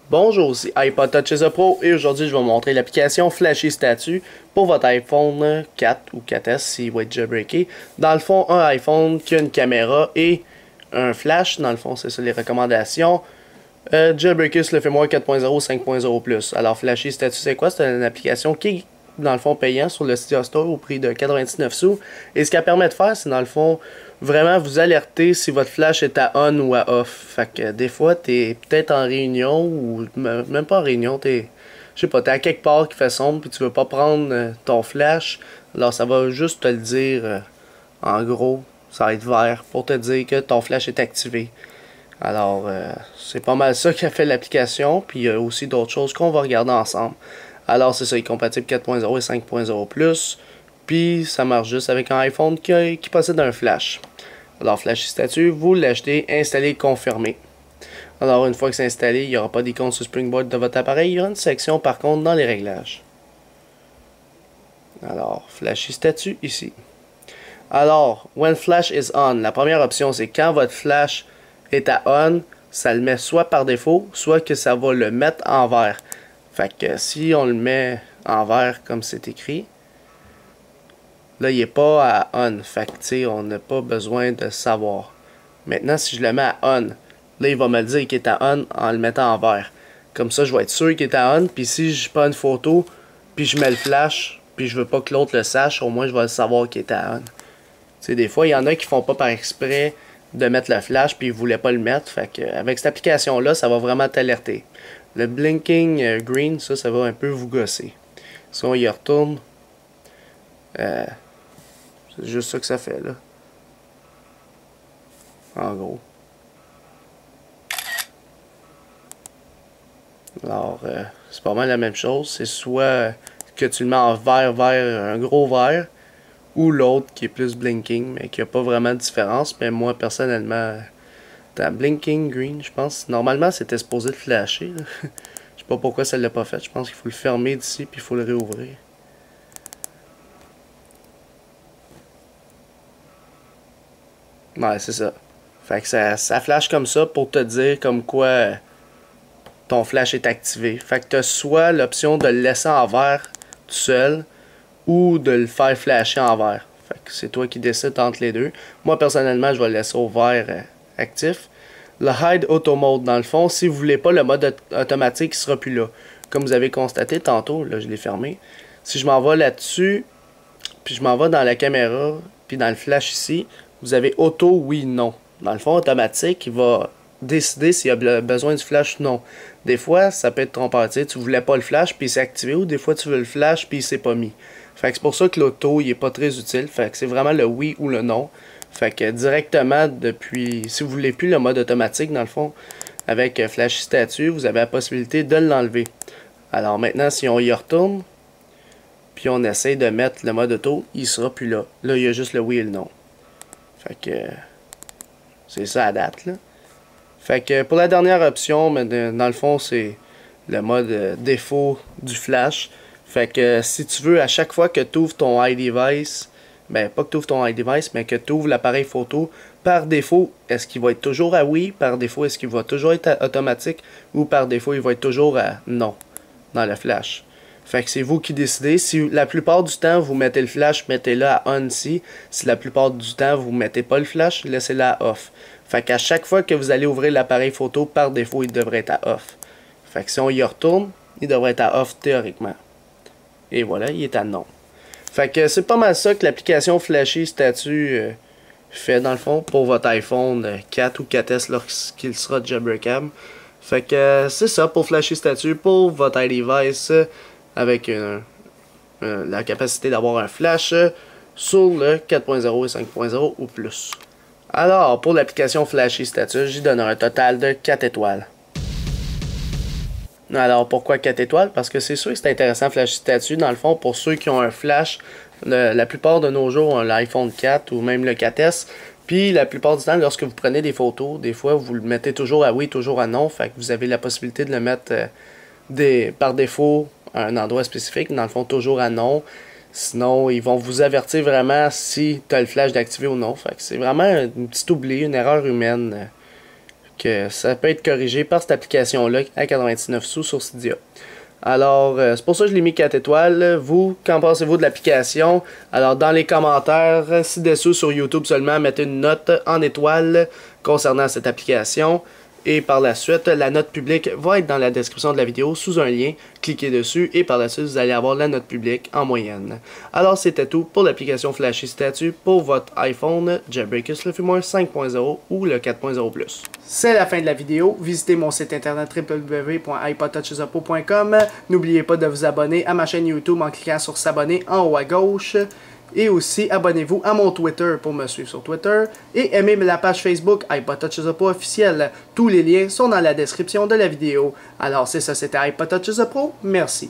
Bonjour, c'est iPod Touch Pro et aujourd'hui je vais vous montrer l'application Flashy Statue pour votre iPhone 4 ou 4S s'il va être jailbreaké. Dans le fond, un iPhone qui a une caméra et un flash, dans le fond c'est ça les recommandations. Jailbreaké sur le firmware 4.0 5.0+. Alors Flashy Statue c'est quoi? C'est une application qui est dans le fond payant sur le Cydia Store au prix de 99 sous. Et ce qu'elle permet de faire, c'est dans le fond vraiment vous alerter si votre flash est à on ou à off. Fait que des fois, t'es peut-être en réunion ou même pas en réunion, je sais pas, t'es à quelque part qui fait sombre puis tu veux pas prendre ton flash. Alors ça va juste te le dire en gros, ça va être vert pour te dire que ton flash est activé. Alors c'est pas mal ça qu'a fait l'application, puis il y a aussi d'autres choses qu'on va regarder ensemble. Alors c'est ça, il est compatible 4.0 et 5.0+. Puis ça marche juste avec un iPhone qui possède un flash. Alors Flashy Statue, vous l'achetez, installez, confirmez. Alors une fois que c'est installé, il n'y aura pas d'icône sur Springboard de votre appareil. Il y aura une section par contre dans les réglages. Alors Flashy Statue ici. Alors, when flash is on, la première option c'est quand votre flash est à on, ça le met soit par défaut, soit que ça va le mettre en vert. Fait que si on le met en vert comme c'est écrit, là il n'est pas à on. Fait que tu sais, on n'a pas besoin de savoir. Maintenant si je le mets à on, là il va me le dire qu'il est à on en le mettant en vert. Comme ça je vais être sûr qu'il est à on. Puis si je prends une photo, puis je mets le flash, puis je veux pas que l'autre le sache, au moins je vais le savoir qu'il est à on. Tu sais, des fois il y en a qui font pas par exprès de mettre le flash puis ils voulaient pas le mettre. Fait que avec cette application là, ça va vraiment t'alerter. Le blinking green, ça va un peu vous gosser. Si on y retourne, c'est juste ça que ça fait là. En gros. Alors, c'est pas mal la même chose. C'est soit que tu le mets en vert, un gros vert, ou l'autre qui est plus blinking, mais qui a pas vraiment de différence. Mais moi, personnellement, t'as blinking green, je pense. Normalement, c'était supposé de flasher. Je sais pas pourquoi ça l'a pas fait. Je pense qu'il faut le fermer d'ici, puis il faut le réouvrir. Ouais, c'est ça. Fait que ça flash comme ça pour te dire comme quoi ton flash est activé. Fait que tu as soit l'option de le laisser en vert tout seul ou de le faire flasher en vert. Fait que c'est toi qui décides entre les deux. Moi personnellement, je vais le laisser au vert actif. Le Hide Auto Mode, dans le fond, si vous voulez pas le mode automatique, il sera plus là. Comme vous avez constaté tantôt, là je l'ai fermé. Si je m'en vais là-dessus, puis je m'en vais dans la caméra, puis dans le flash ici, vous avez auto, oui, non. Dans le fond, automatique, il va décider s'il y a besoin du flash ou non. Des fois, ça peut être trompeur. Tu voulais pas le flash, puis il s'est activé, ou des fois, tu veux le flash, puis il s'est pas mis. Fait que c'est pour ça que l'auto, il est pas très utile. Fait que c'est vraiment le oui ou le non. Fait que directement, depuis, si vous voulez plus le mode automatique, dans le fond, avec Flashy Statue, vous avez la possibilité de l'enlever. Alors maintenant, si on y retourne, puis on essaie de mettre le mode auto, il sera plus là. Là, il y a juste le oui et le non. Fait que c'est ça à date, là. Fait que pour la dernière option, mais dans le fond, c'est le mode défaut du flash. Fait que si tu veux, à chaque fois que tu ouvres ton iDevice, ben pas que tu ouvres ton iDevice, mais que tu ouvres l'appareil photo, par défaut, est-ce qu'il va être toujours à oui? Par défaut, est-ce qu'il va toujours être automatique? Ou par défaut, il va être toujours à non dans le flash? Fait que c'est vous qui décidez. Si la plupart du temps, vous mettez le flash, mettez-le à on ici. Si la plupart du temps, vous mettez pas le flash, laissez-le à off. Fait qu'à chaque fois que vous allez ouvrir l'appareil photo, par défaut, il devrait être à off. Fait que si on y retourne, il devrait être à off théoriquement. Et voilà, il est à non. Fait que c'est pas mal ça que l'application Flashy Statue fait dans le fond pour votre iPhone 4 ou 4S lorsqu'il sera jailbreakable. Fait que c'est ça pour Flashy Statue pour votre iDevice avec la capacité d'avoir un flash sur le 4.0 et 5.0 ou plus. Alors, pour l'application Flashy Statue, j'y donne un total de 4 étoiles. Alors, pourquoi 4 étoiles? Parce que c'est sûr que c'est intéressant Flashy Statue. Dans le fond, pour ceux qui ont un flash, la plupart de nos jours ont l'iPhone 4 ou même le 4S. Puis, la plupart du temps, lorsque vous prenez des photos, des fois, vous le mettez toujours à oui, toujours à non. Fait que vous avez la possibilité de le mettre par défaut à un endroit spécifique. Dans le fond, toujours à non. Sinon, ils vont vous avertir vraiment si tu as le flash d'activer ou non. Fait que c'est vraiment une petite oubli, une erreur humaine que ça peut être corrigé par cette application-là à 99 sous sur Cydia. Alors, c'est pour ça que je l'ai mis 4 étoiles. Vous, qu'en pensez-vous de l'application? Alors, dans les commentaires, ci-dessous sur YouTube seulement, mettez une note en étoiles concernant cette application. Et par la suite, la note publique va être dans la description de la vidéo sous un lien. Cliquez dessus et par la suite, vous allez avoir la note publique en moyenne. Alors, c'était tout pour l'application Flashy Statue pour votre iPhone Jailbreakers le firmware 5.0 ou le 4.0+. C'est la fin de la vidéo. Visitez mon site internet www.ipodtouchesupo.com. N'oubliez pas de vous abonner à ma chaîne YouTube en cliquant sur s'abonner en haut à gauche. Et aussi, abonnez-vous à mon Twitter pour me suivre sur Twitter. Et aimez la page Facebook iPodtouchesupo officielle. Tous les liens sont dans la description de la vidéo. Alors c'est ça, c'était iPodtouchesupo. Merci.